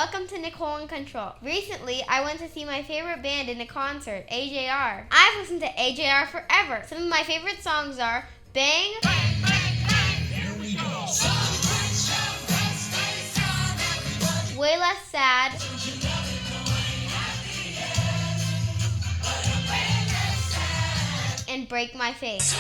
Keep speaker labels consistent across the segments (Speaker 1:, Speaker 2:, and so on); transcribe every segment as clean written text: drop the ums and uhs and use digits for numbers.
Speaker 1: welcome to Nicole in Control. Recently, I went to see my favorite band in a concert, AJR. I've listened to AJR forever. Some of my favorite songs are Bang,
Speaker 2: Bang, bang, bang. Here we go.
Speaker 1: Way Less Sad, and Break My Face.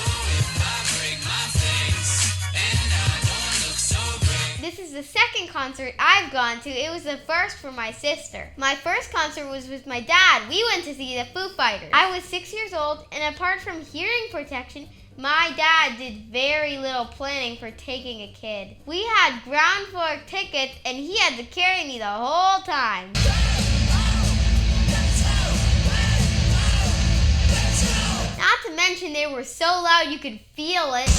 Speaker 1: This is the second concert I've gone to. It was the first for my sister. My first concert was with my dad. We went to see the Foo Fighters. I was 6 years old, and apart from hearing protection, my dad did very little planning for taking a kid. We had ground floor tickets, and he had to carry me the whole time. Not to mention they were so loud you could feel it.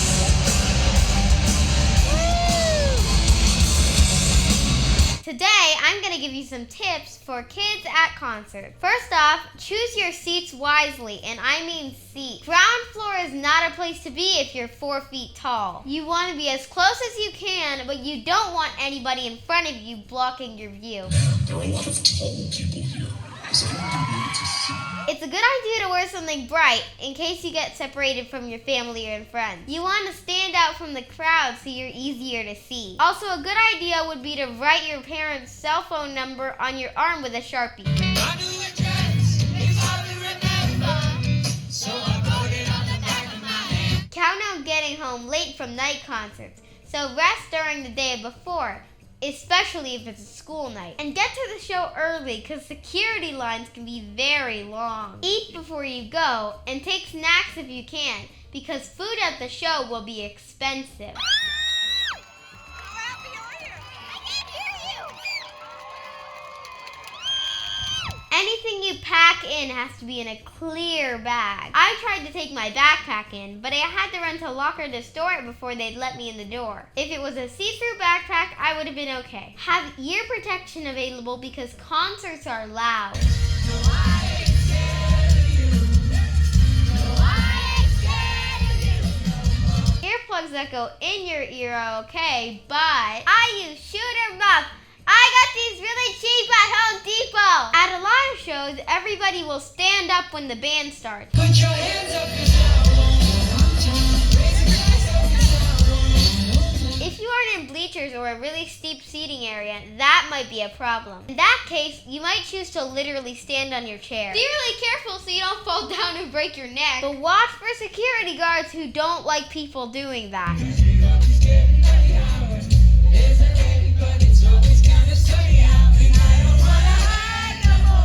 Speaker 1: Today, I'm going to give you some tips for kids at concerts. First off, choose your seats wisely, and I mean seats. Ground floor is not a place to be if you're 4 feet tall. You want to be as close as you can, but you don't want anybody in front of you blocking your view.
Speaker 2: There are a lot of tall people here. Is anyone willing to see?
Speaker 1: It's a good idea to wear something bright in case you get separated from your family and friends. You want to stand out from the crowd so you're easier to see. Also, a good idea would be to write your parents' cell phone number on your arm with a Sharpie. Count on getting home late from night concerts, so rest during the day before, especially if it's a school night. And get to the show early because security lines can be very long. Eat before you go and take snacks if you can because food at the show will be expensive. Anything you pack in has to be in a clear bag. I tried to take my backpack in, but I had to rent a locker to store it before they'd let me in the door. If it was a see-through backpack, I would have been okay. Have ear protection available because concerts are loud. Earplugs that go in your ear are okay, but I use Shooter Muff. I got these really cheap at Home Depot. At a lot of shows, everybody will stand up when the band starts.
Speaker 2: Put your hands up.
Speaker 1: If you aren't in bleachers or a really steep seating area, that might be a problem. In that case, you might choose to literally stand on your chair. Be really careful so you don't fall down and break your neck. But watch for security guards who don't like people doing that.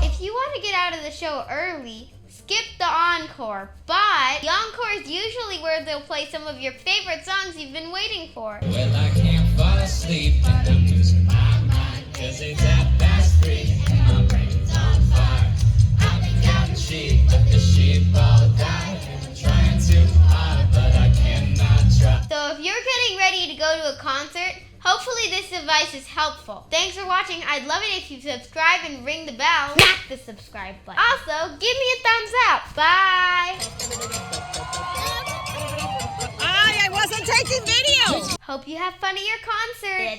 Speaker 1: If you want to get out of the show early, skip the encore, but the encore is usually where they'll play some of your favorite songs you've been waiting for.
Speaker 3: Well, I can't fall asleep and I'm losing my mind, 'cause it's 3:30 and my brain's on fire. I've been counting sheep, but the sheep all died. And I'm trying too hard, but I cannot try.
Speaker 1: So if you're getting ready to go to a concert, hopefully this advice is helpful. Thanks for watching. I'd love it if you subscribe and ring the bell. Smack the subscribe button. Also, give me a thumbs up. Bye.
Speaker 4: I wasn't taking videos.
Speaker 1: Hope you have fun at your concert.